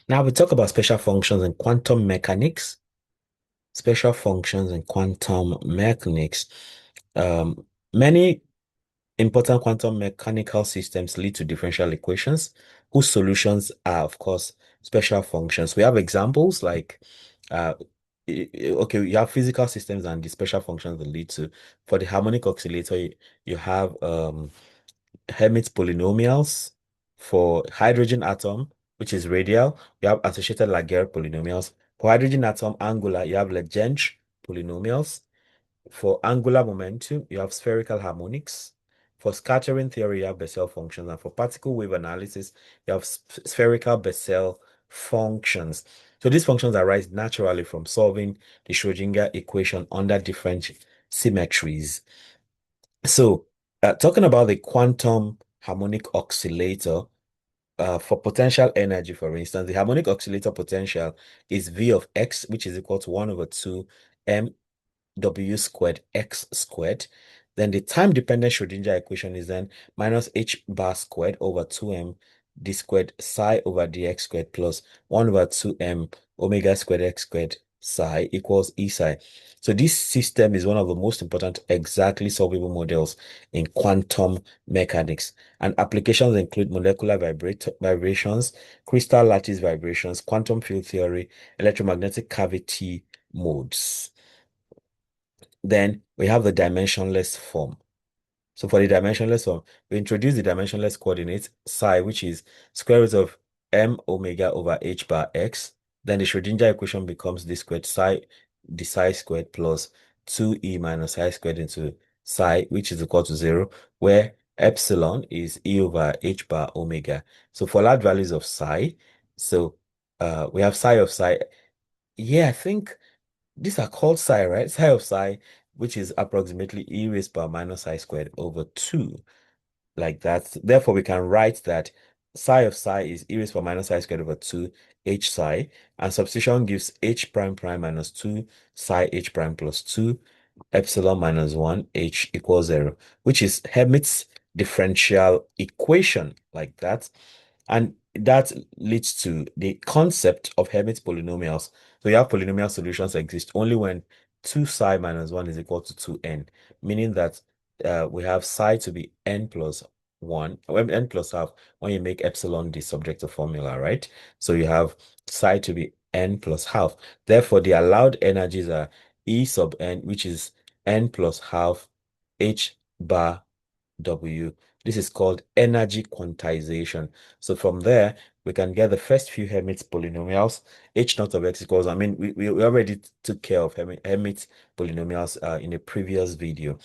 Now we talk about special functions in quantum mechanics. Special functions in quantum mechanics. Many important quantum mechanical systems lead to differential equations whose solutions are, of course, special functions. We have examples like, uh, okay, you have physical systems and the special functions that lead to. For the harmonic oscillator, you have Hermite polynomials. For hydrogen atom, which is radial, you have associated Laguerre polynomials. For hydrogen atom angular, you have Legendre polynomials. For angular momentum, you have spherical harmonics. For scattering theory, you have Bessel functions. And for particle wave analysis, you have spherical Bessel functions. So these functions arise naturally from solving the Schrodinger equation under different symmetries. So, talking about the quantum harmonic oscillator, for potential energy, for instance, the harmonic oscillator potential is V of x, which is equal to 1 over 2 m w squared x squared. Then the time-dependent Schrodinger equation is then minus h bar squared over 2m d squared psi over dx squared plus 1 over 2m omega squared x squared psi equals e psi. So this system is one of the most important exactly solvable models in quantum mechanics. And applications include molecular vibrations, crystal lattice vibrations, quantum field theory, electromagnetic cavity modes. Then we have the dimensionless form. So for the dimensionless form, we introduce the dimensionless coordinate psi, which is square root of m omega over h bar x. Then the Schrodinger equation becomes d squared psi, the psi squared plus 2e minus psi squared into psi, which is equal to 0, where epsilon is e over h bar omega. So for large values of psi, so we have psi of psi. Yeah, I think these are called psi, right? Psi of psi, which is approximately e raised by minus psi squared over 2, like that. Therefore, we can write that psi of psi is e raised by minus psi squared over 2 h psi, and substitution gives h prime prime minus 2 psi h prime plus 2 epsilon minus 1 h equals 0, which is Hermite's differential equation, like that. And that leads to the concept of Hermite polynomials. So you have polynomial solutions exist only when 2 psi minus 1 is equal to 2n, meaning that we have psi to be n plus 1, when n plus half, when you make epsilon the subjective formula, right? So you have psi to be n plus half. Therefore, the allowed energies are E sub n, which is n plus half h bar W. This is called energy quantization. So from there, we can get the first few Hermite polynomials. H naught of x equals, I mean, we already took care of Hermite polynomials in a previous video.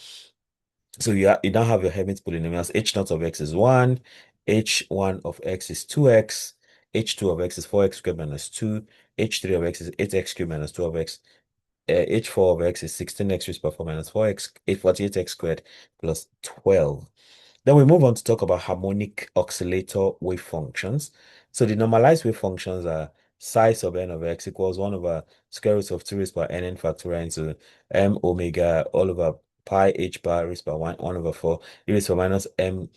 So you now have your Hermite polynomials. H naught of x is 1, H1 of x is 2x, H2 of x is 4x squared minus 2, H3 of x is 8x cubed minus 12x, H4 of x is 16x raised by 4 minus 4x, 48x squared plus 12. Then we move on to talk about harmonic oscillator wave functions. So the normalized wave functions are psi sub n of x equals 1 over square root of 2 raised by n factorial into m omega all over pi h bar raised by 1 over 4 e raised by minus m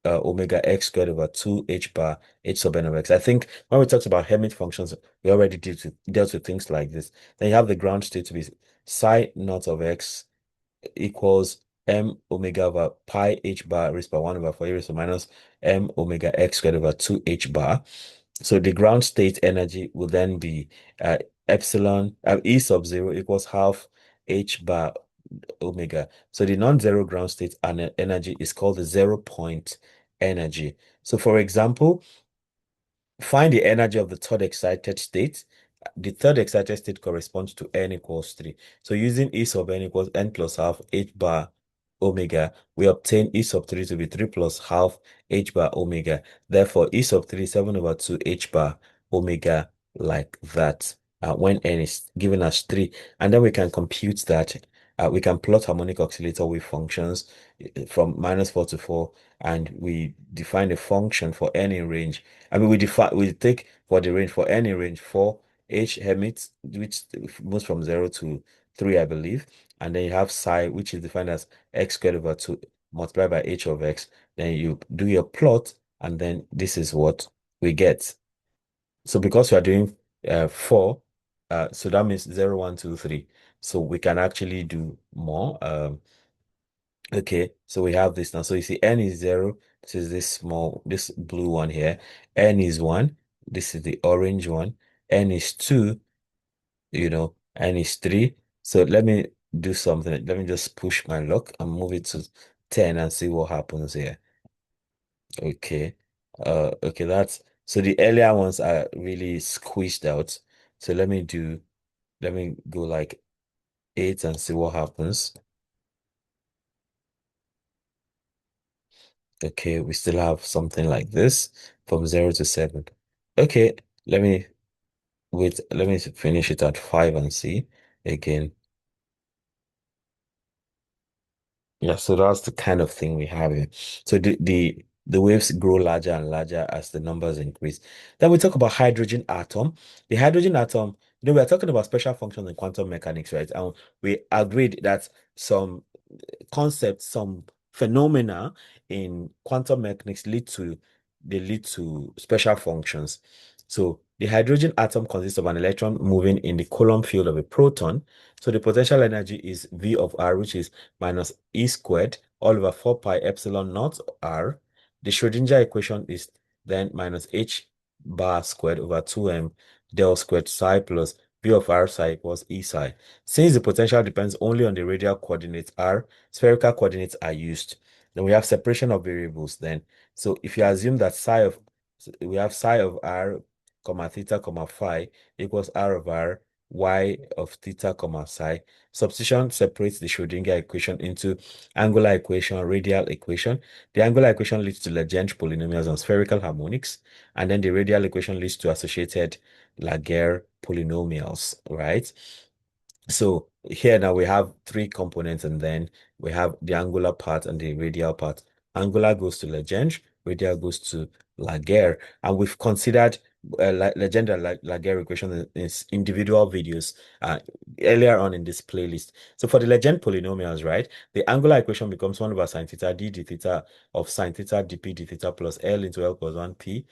omega x squared over 2 h bar h sub n of x. I think when we talked about Hermite functions, we already dealt with things like this. Then you have the ground state to be psi naught of x equals m omega over pi h bar raised by 1 over 4 e raised to minus m omega x squared over 2 h bar. So the ground state energy will then be epsilon E sub 0 equals half h bar omega. So the non-zero ground state energy is called the 0 point energy. So for example, find the energy of the third excited state. The third excited state corresponds to n equals 3. So using E sub n equals n plus half h bar omega, we obtain E sub 3 to be 3 plus half h bar omega. Therefore, E sub 3 is 7 over 2 h bar omega, like that, when n is given as 3. And then we can compute that. We can plot harmonic oscillator wave functions from -4 to 4, and we define a function for any range. I mean, we take for the range for any range for H Hermite, which moves from 0 to 3, I believe. And then you have psi, which is defined as x squared over 2 multiplied by h of x. Then you do your plot, and then this is what we get. So because we are doing 4, so that means 0, 1, 2, 3. So we can actually do more. Okay, so we have this now. So you see n is 0. This is this blue one here. N is 1. This is the orange one. N is 2, n is 3. So let me do something. Let me just push my luck and move it to 10 and see what happens here. Okay. Okay, so the earlier ones are really squeezed out. So let me go like 8 and see what happens. Okay, we still have something like this from 0 to 7. Okay, let me let me finish it at 5 and see again. Yeah, so that's the kind of thing we have here. So the waves grow larger and larger as the numbers increase. Then we talk about hydrogen atom. The hydrogen atom, we are talking about special functions in quantum mechanics, right? And we agreed that some concepts, some phenomena in quantum mechanics lead to special functions. So the hydrogen atom consists of an electron moving in the Coulomb field of a proton. So the potential energy is V of R, which is minus E squared all over 4 pi epsilon naught R. The Schrodinger equation is then minus H bar squared over 2m del squared psi plus V of R psi equals E psi. Since the potential depends only on the radial coordinates R, spherical coordinates are used. Then we have separation of variables then. So if you assume that we have psi of R, comma theta, comma phi equals R of R, y of theta, comma psi. Substitution separates the Schrodinger equation into angular equation, radial equation. The angular equation leads to Legendre polynomials on spherical harmonics, and then the radial equation leads to associated Laguerre polynomials, right? So here now we have 3 components, and then we have the angular part and the radial part. Angular goes to Legendre, radial goes to Laguerre, and we've considered Legendre and Laguerre equation in individual videos earlier on in this playlist. So for the Legendre polynomials, right, the angular equation becomes 1 over sine theta d theta of sine theta dp d theta plus L into L plus 1 p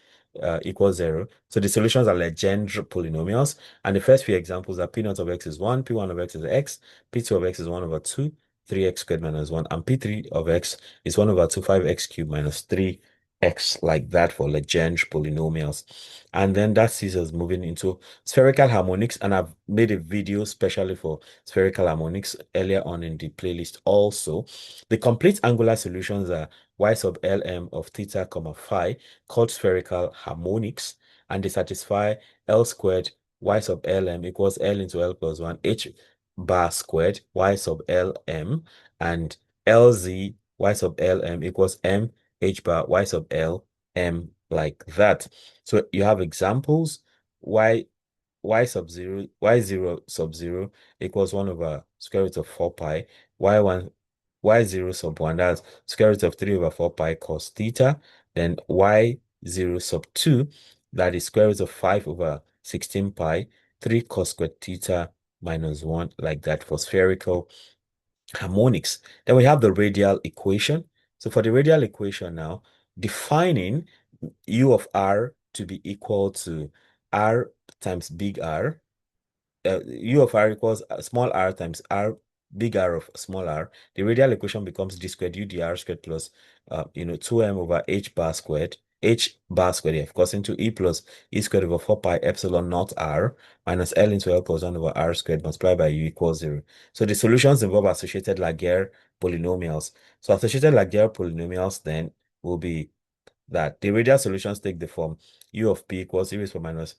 equals 0. So the solutions are Legendre polynomials. And the first few examples are P naught of x is 1, P1 of x is x, P2 of x is 1 over 2, 3x squared minus 1, and P3 of x is 1 over 2, 5x cubed minus 3x, like that for Legendre polynomials. And then that sees us moving into spherical harmonics, and I've made a video specially for spherical harmonics earlier on in the playlist also. The complete angular solutions are y sub Lm of theta comma phi called spherical harmonics, and they satisfy L squared y sub Lm equals L into L plus 1 h bar squared y sub Lm, and Lz y sub Lm equals m h bar y sub Lm, like that. So you have examples. Y0 sub 0 equals 1 over square root of 4 pi. Y0 sub 1, that's square root of 3 over 4 pi cos theta. Then Y0 sub 2, that is square root of 5 over 16 pi, 3 cos squared theta minus 1, like that for spherical harmonics. Then we have the radial equation. So for the radial equation now, defining U of R to be equal to R times big R, U of R equals small r times R, big R of small r. The radial equation becomes d squared u dr squared plus 2m over h bar squared, yeah, of course, into e plus e squared over 4 pi epsilon naught r minus L into L plus 1 over r squared multiplied by u equals 0. So the solutions involve associated Laguerre polynomials. So associated Laguerre polynomials then will be that the radial solutions take the form u of p equals e raised to minus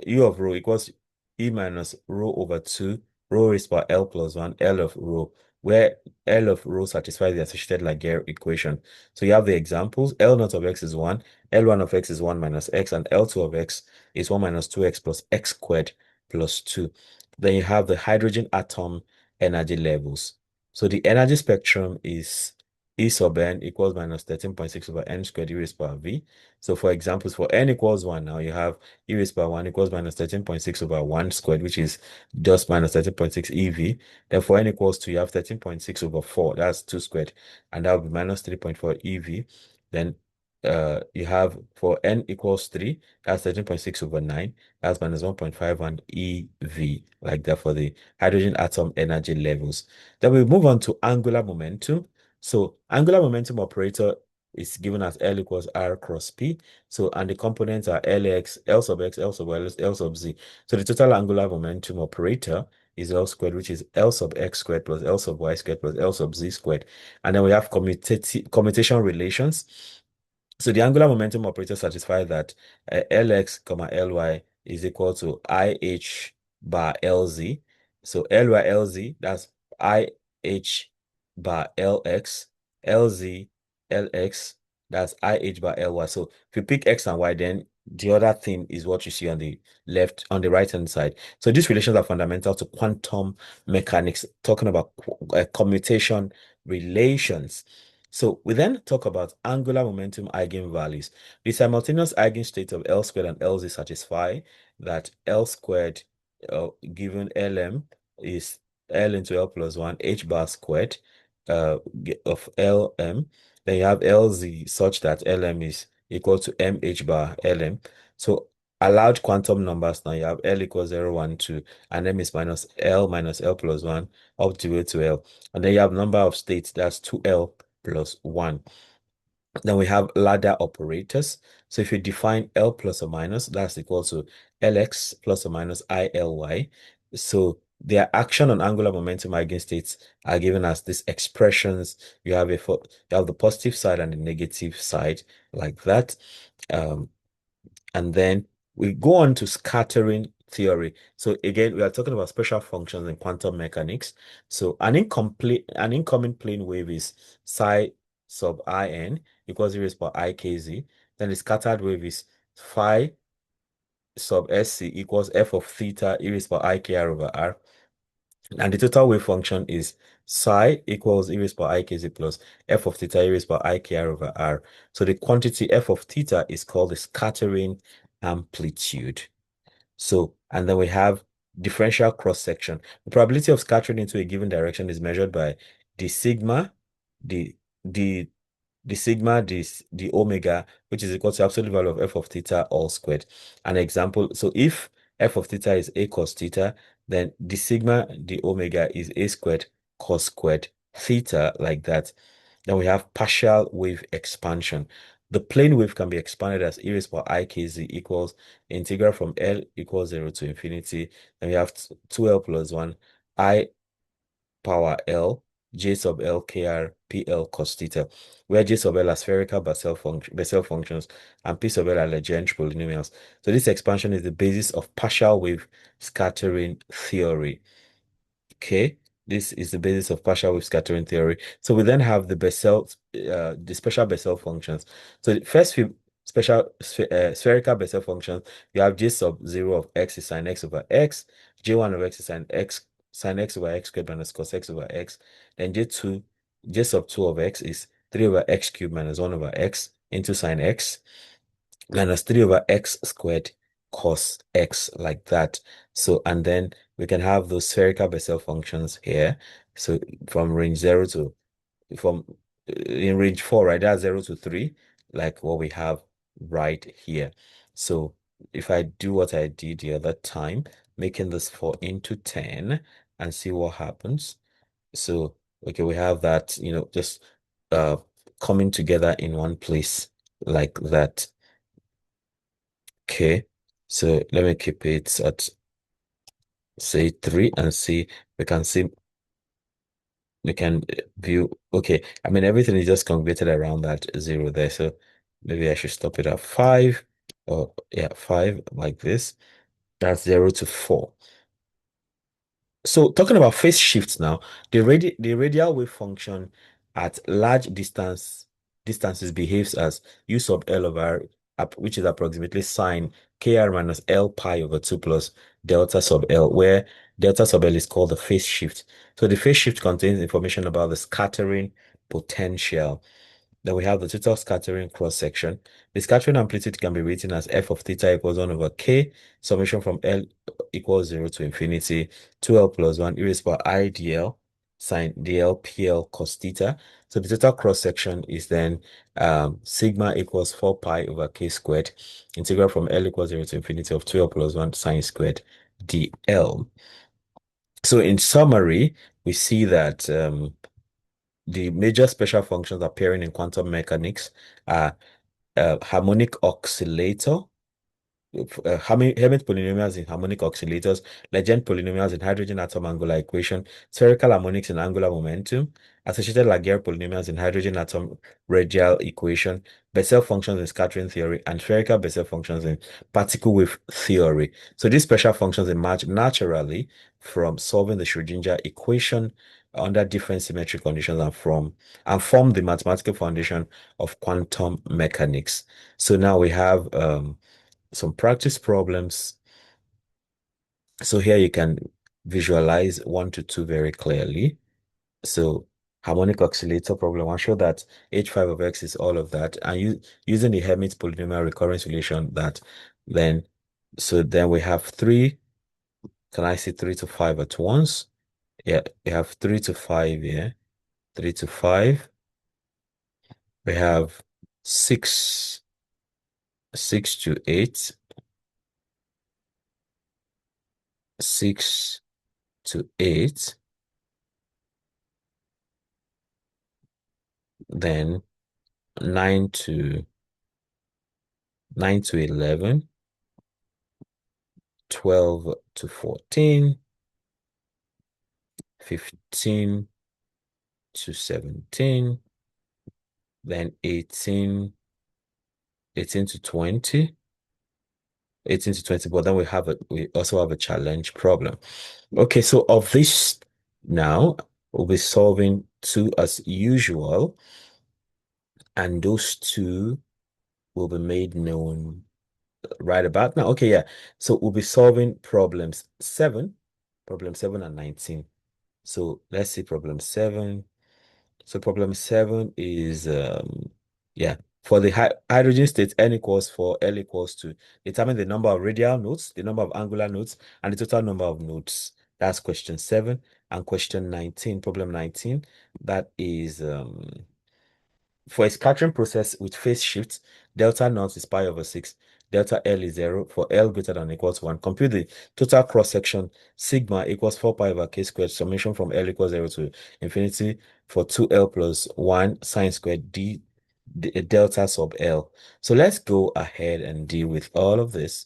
u of rho equals e minus rho over 2 rho raised by L plus 1 L of rho, where L of rho satisfies the associated Laguerre equation. So you have the examples. L naught of x is 1, L1 of x is 1 minus x, and L2 of x is 1 minus 2x plus x squared plus 2. Then you have the hydrogen atom energy levels. So the energy spectrum is E sub n equals minus 13.6 over n squared e raised power v. So for examples, for n equals 1, now you have e raised power 1 equals minus 13.6 over 1 squared, which is just minus 13.6 ev. Then for n equals 2, you have 13.6 over 4, that's 2 squared, and that will be minus 3.4 ev. Then You have for n equals 3, that's 13.6 over 9, that's minus 1.51 eV, like that for the hydrogen atom energy levels. Then we move on to angular momentum. So angular momentum operator is given as L equals R cross P. So, and the components are Lx, L sub x, L sub y, L sub z. So the total angular momentum operator is L squared, which is L sub x squared plus L sub y squared plus L sub z squared. And then we have commutation relations. So the angular momentum operator satisfies that Lx comma Ly is equal to IH bar Lz. So Ly Lz, that's IH bar Lx, Lz Lx, that's IH bar Ly. So if you pick X and Y, then the other thing is what you see on the left, on the right hand side. So these relations are fundamental to quantum mechanics, talking about commutation relations. So we then talk about angular momentum eigenvalues. The simultaneous eigenstate of L squared and Lz satisfy that L squared given Lm is L into L plus 1 H bar squared of Lm. Then you have Lz such that Lm is equal to mh bar Lm. So allowed quantum numbers now, you have L equals 0, 1, 2, and m is minus L plus 1 up to way to L. And then you have number of states, that's 2L plus 1. Then we have ladder operators. So if you define L plus or minus, that's equal to Lx plus or minus ILy. So their action on angular momentum eigenstates are given as these expressions. You have the positive side and the negative side, like that. Um, and then we go on to scattering theory. So again, we are talking about special functions in quantum mechanics. So an incoming plane wave is psi sub in equals 0 per ikz. Then the scattered wave is phi sub sc equals f of theta e raised by ikr over r. And the total wave function is psi equals e raised by ikz plus f of theta e raised by ikr over r. So the quantity f of theta is called the scattering amplitude. So, and then we have differential cross section. The probability of scattering into a given direction is measured by the sigma, the the the sigma, the omega, which is equal to absolute value of f of theta all squared. An example, so if f of theta is a cos theta, then the sigma, the omega is a squared cos squared theta, like that. Then we have partial wave expansion. The plane wave can be expanded as e raised by ikz equals integral from L equals 0 to infinity. Then we have 2L plus 1 I power L, J sub L kr PL cos theta, where J sub L are spherical Bessel functions and P sub L are Legendre polynomials. So this expansion is the basis of partial wave scattering theory. Okay, this is the basis of partial wave scattering theory. So we then have the special Bessel functions. So the first few spherical Bessel functions, you have J sub 0 of x is sine x over x, J1 of x is sine x over x squared minus cos x over x, then J sub 2 of x is 3 over x cubed minus 1 over x into sine x minus 3 over x squared cos x, like that. So, and then we can have those spherical Bessel functions here. So from range 0 to, from in range 4, right? That's 0 to 3, like what we have right here. So if I do what I did the other time, making this 4 into 10 and see what happens. So, okay, we have that, just uh coming together in one place like that. Okay, so let me keep it at say 3 and see we can view. Okay, I mean everything is just congregated around that 0 there, so maybe I should stop it at 5, or yeah, 5, like this. That's 0 to 4. So talking about phase shifts now, the radial wave function at large distances behaves as u sub L over r, which is approximately sine kr minus L pi over 2 plus delta sub L, where delta sub L is called the phase shift. So the phase shift contains information about the scattering potential. Then we have the total scattering cross section. The scattering amplitude can be written as f of theta equals 1 over k, summation from L equals 0 to infinity, 2L plus 1 e raised by I dl sine dl PL cos theta. So the total cross section is then sigma equals 4 pi over k squared, integral from L equals 0 to infinity of 2L plus 1 sine squared dl. So in summary, we see that the major special functions appearing in quantum mechanics are harmonic oscillator, Hermite polynomials in harmonic oscillators, Legendre polynomials in hydrogen atom angular equation, spherical harmonics in angular momentum, associated Laguerre polynomials in hydrogen atom radial equation, Bessel functions in scattering theory, and spherical Bessel functions in particle wave theory. So these special functions emerge naturally from solving the Schrödinger equation under different symmetric conditions and form the mathematical foundation of quantum mechanics. So now we have some practice problems. So here you can visualize 1 to 2 very clearly. So harmonic oscillator problem, I'll show that h5 of x is all of that. And using the Hermite polynomial recurrence relation then we have 3. Can I see 3 to 5 at once? Yeah, we have 3 to 5 here. 3 to 5. We have 6 to 8. 6 to 8. Then 9 to 11, 12 to 14, 15 to 17, then 18 to 20, but then we also have a challenge problem. Okay, so of this now, we'll be solving 2 as usual, and those 2 will be made known right about now. Okay, yeah. So we'll be solving problem 7 and 19. So let's see problem 7. So problem 7 is yeah, for the hydrogen state n equals 4, L equals 2, determine the number of radial nodes, the number of angular nodes, and the total number of nodes. That's question 7. And question 19, problem 19, that is for a scattering process with phase shift, delta naught is pi over 6, delta L is 0 for L greater than or equal to 1. Compute the total cross section, sigma equals 4 pi over k squared, summation from L equals 0 to infinity for 2L plus 1 sine squared d delta sub L. So let's go ahead and deal with all of this.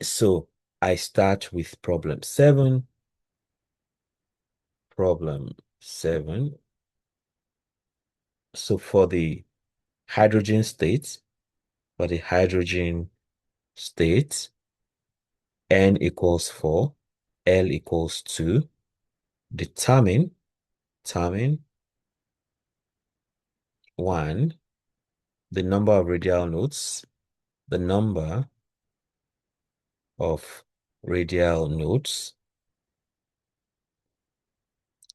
So I start with problem 7. Problem 7. So for the hydrogen state, n equals 4, L equals 2, determine 1, the number of radial nodes, the number of radial nodes,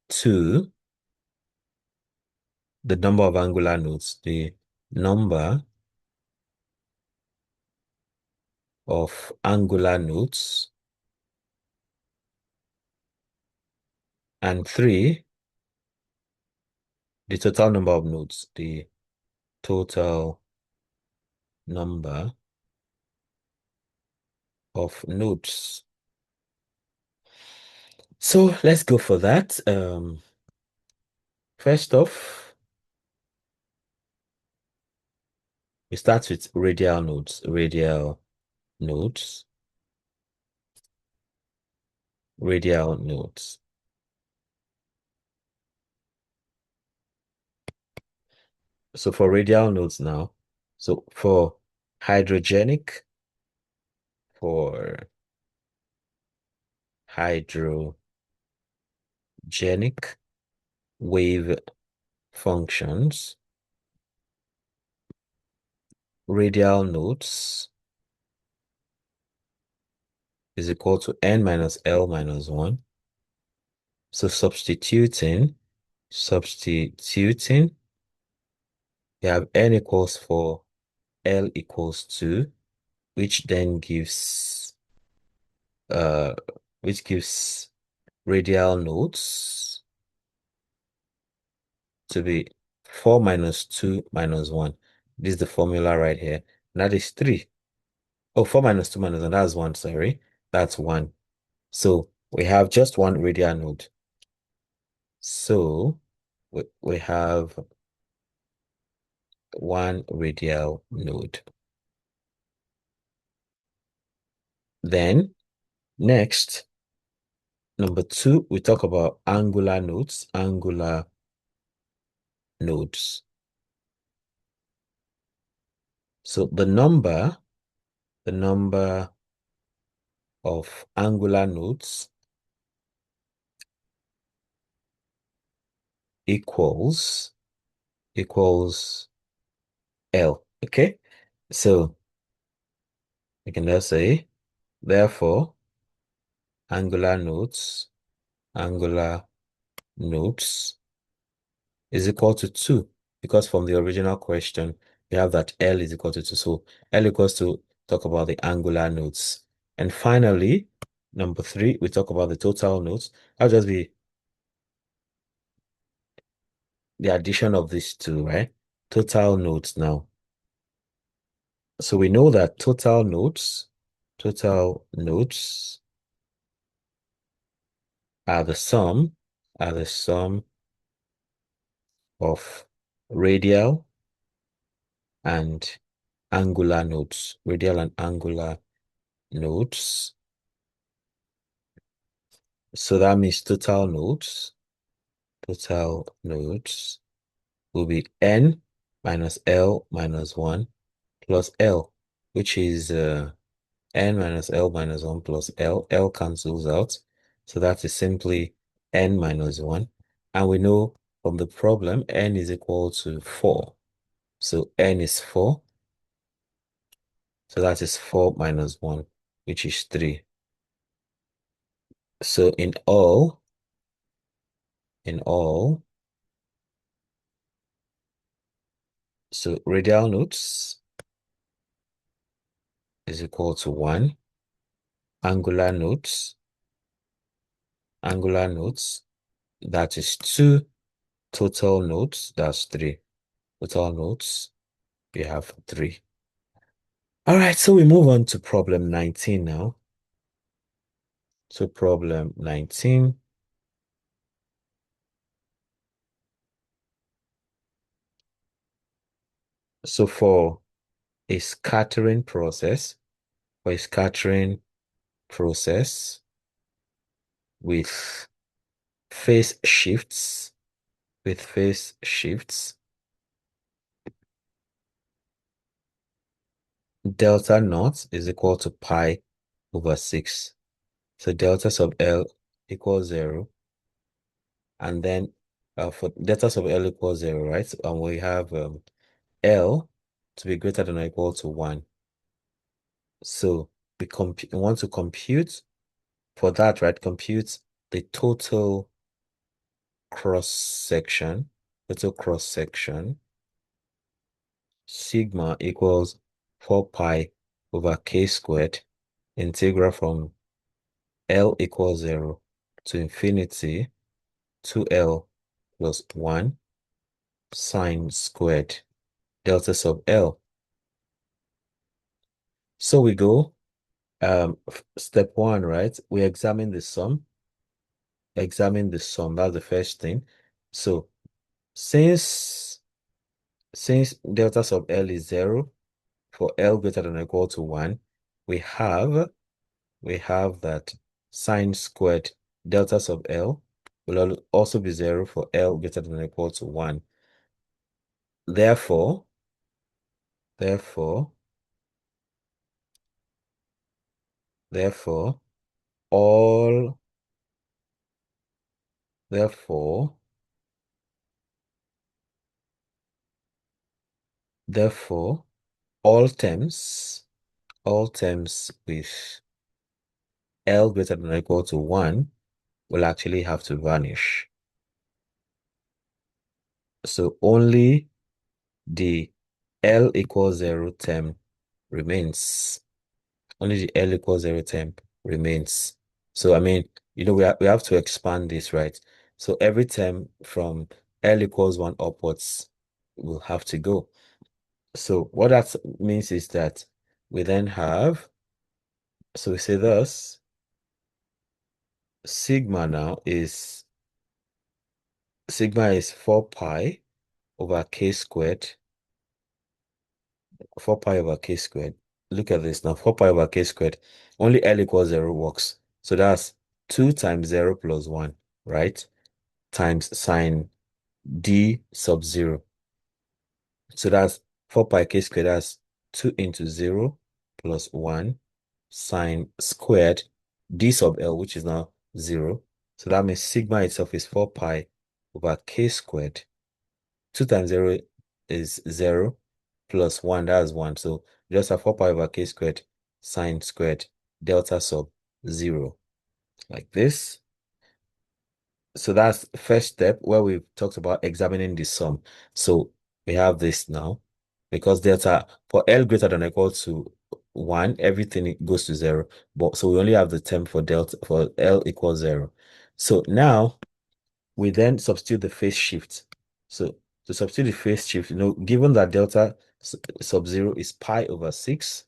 2, the number of angular nodes, the number of angular nodes, and 3, the total number of nodes, the total number of nodes. So let's go for that. First off, we start with radial nodes. Radial nodes. So for radial nodes now, so for hydrogenic, for hydrogenic wave functions, radial nodes is equal to n minus L minus 1. So substituting, you have n equals 4, L equals 2, which then gives uh radial nodes to be 4 minus 2 minus 1. This is the formula right here. And that is 3. Oh, 4 minus 2 minus 1, that's 1, sorry. That's 1. So we have just one radial node. So we have one radial node. Then next, number 2, we talk about angular nodes. Angular nodes. So the number of angular nodes equals L. Okay, so we can just say, therefore, angular nodes is equal to 2, because from the original question we have that L is equal to 2. So L equals to, talk about the angular nodes. And finally, number 3, we talk about the total nodes. That'll just be the addition of these two, right? Total nodes now. So we know that total nodes are the sum of radial and angular nodes. Radial and angular nodes. So that means total nodes will be n minus L minus 1 plus L, which is n minus L minus 1 plus L. L cancels out. So that is simply n minus 1. And we know from the problem, n is equal to 4. So n is 4. So that is 4 minus 1, which is 3. So in all, so radial nodes is equal to 1. Angular nodes, that is 2. Total nodes, that's 3. Total nodes, we have 3. All right, so we move on to problem 19 now. So problem 19. So for a scattering process, with phase shifts, delta naught is equal to pi over 6. So delta sub L equals 0. And then for delta sub L equals 0, right? And we have L to be greater than or equal to 1. So we want to compute for that, right? Compute the total cross section. Sigma equals 4 pi over k squared, integral from L equals 0 to infinity 2L plus 1 sine squared delta sub L. So we go step 1, right? We examine the sum. That's the first thing. So since delta sub L is 0 for L greater than or equal to 1, we have that sine squared delta sub L will also be 0 for L greater than or equal to 1. Therefore, all therefore therefore all terms with L greater than or equal to 1 will actually have to vanish. So only the L equals 0 term remains. Only the L equals 0 term remains. So I mean, we have to expand this, right? So every term from L equals 1 upwards will have to go. So what that means is that we then have, so we say thus, sigma is 4 pi over k squared, 4 pi over k squared. Look at this now, 4 pi over k squared. Only L equals 0 works. So that's 2 times 0 plus 1, right? Times sine d sub 0. So that's 4 pi k squared. That's 2 into 0 plus 1 sine squared d sub L, which is now 0. So that means sigma itself is 4 pi over k squared. 2 times 0 is 0 plus 1, that's 1. So just have 4 pi over k squared sine squared delta sub 0, like this. So that's the first step where we've talked about examining the sum. So we have this now, because delta for L greater than or equal to 1, everything goes to 0. But so we only have the term for delta for L equals 0. So now we then substitute the phase shift. So to substitute the phase shift, given that delta sub 0 is pi over 6,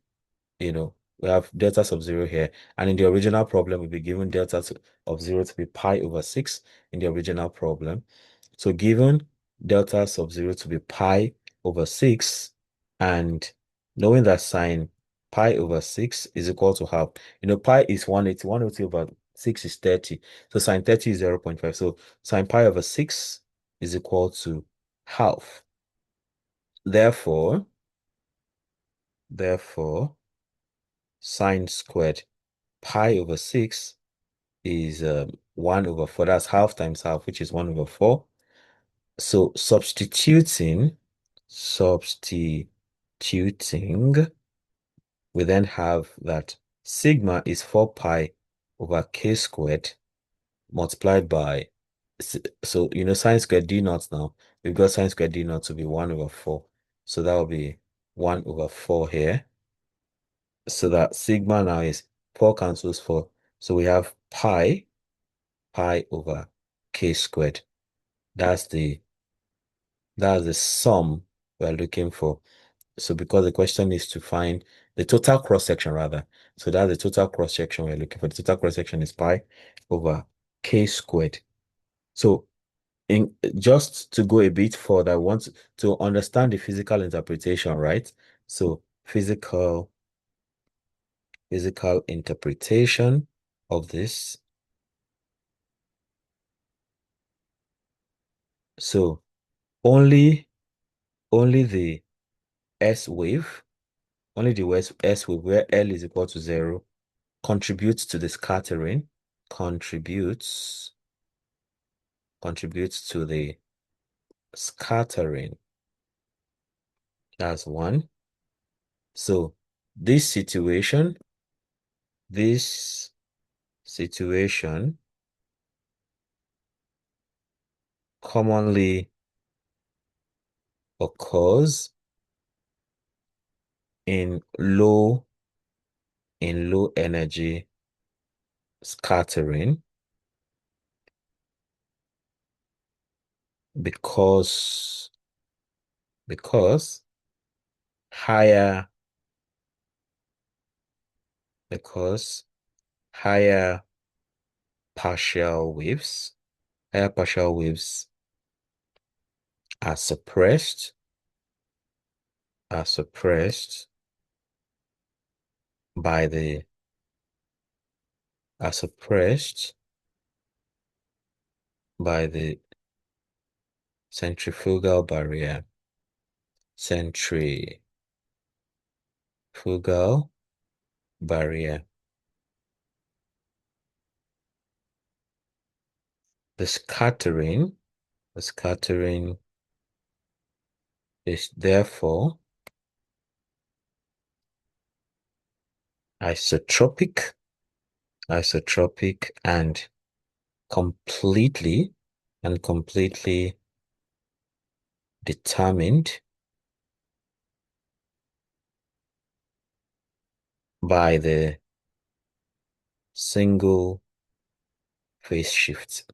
we have delta sub 0 here. And in the original problem, we'll be given delta of 0 to be pi over 6 in the original problem. So given delta sub 0 to be pi over 6, and knowing that sine pi over 6 is equal to half. Pi is 180. 180 over 6 is 30. So sine 30 is 0.5. So sine pi over 6 is equal to half. Therefore, sine squared pi over 6 is 1 over 4. That's half times half, which is 1 over 4. So substituting, we then have that sigma is 4 pi over k squared multiplied by, so sine squared d naught now. We've got sine squared d naught to be 1 over 4. So that will be 1 over 4 here. So that sigma now is 4 cancels 4. So we have pi over k squared. That's the sum we're looking for. So because the question is to find the total cross-section rather. So that's the total cross-section we're looking for. The total cross-section is pi over k squared. So just to go a bit further, I want to understand the physical interpretation, right? So physical interpretation of this. So only the S wave, only the S wave where L is equal to 0 contributes to the scattering, contributes to the scattering. That's one. So this situation commonly occurs in low energy scattering because higher partial waves are suppressed by the centrifugal barrier. The scattering is therefore isotropic and completely determined by the single phase shift.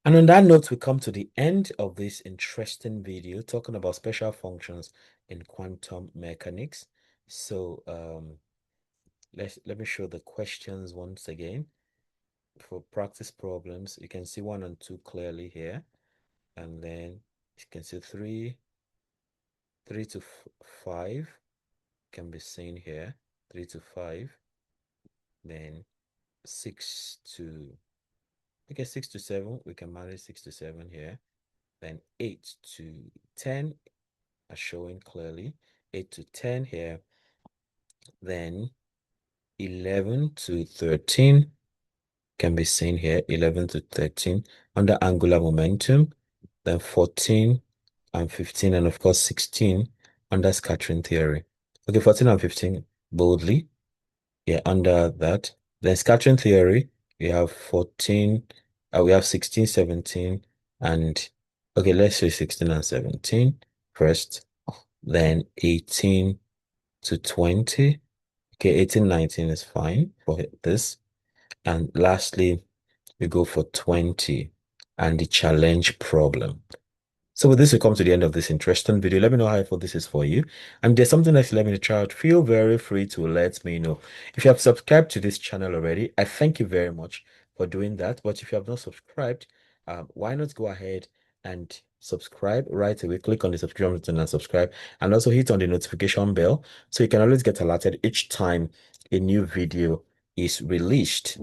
And on that note, we come to the end of this interesting video talking about special functions in quantum mechanics. So let me show the questions once again. For practice problems, you can see 1 and 2 clearly here. And then you can see 3 to 5 can be seen here. 3 to 5. Then 6 to, okay, 6 to 7. We can manage 6 to 7 here. Then 8 to 10 are showing clearly. 8 to 10 here. Then 11 to 13 can be seen here. 11 to 13 under angular momentum. Then 14 and 15, and of course 16 under scattering theory. Okay, 14 and 15 boldly. Yeah, under that. Then scattering theory, we have 14, we have 16, 17, and okay, let's say 16 and 17 first. Then 18 to 20. Okay, 18, 19 is fine for this. And lastly, we go for 20 and the challenge problem. So with this, we come to the end of this interesting video. Let me know how helpful this is for you. And if there's something that you let me try out, feel very free to let me know. If you have subscribed to this channel already, I thank you very much for doing that. But if you have not subscribed, why not go ahead and subscribe right away? Click on the subscription button and subscribe. And also hit on the notification bell so you can always get alerted each time a new video is released.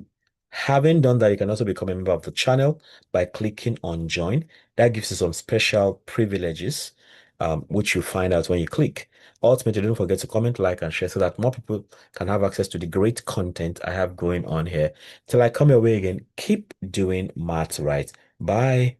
Having done that, you can also become a member of the channel by clicking on join. That gives you some special privileges, which you find out when you click. Ultimately, don't forget to comment, like, and share so that more people can have access to the great content I have going on here. Till I come your way again, keep doing maths right. Bye.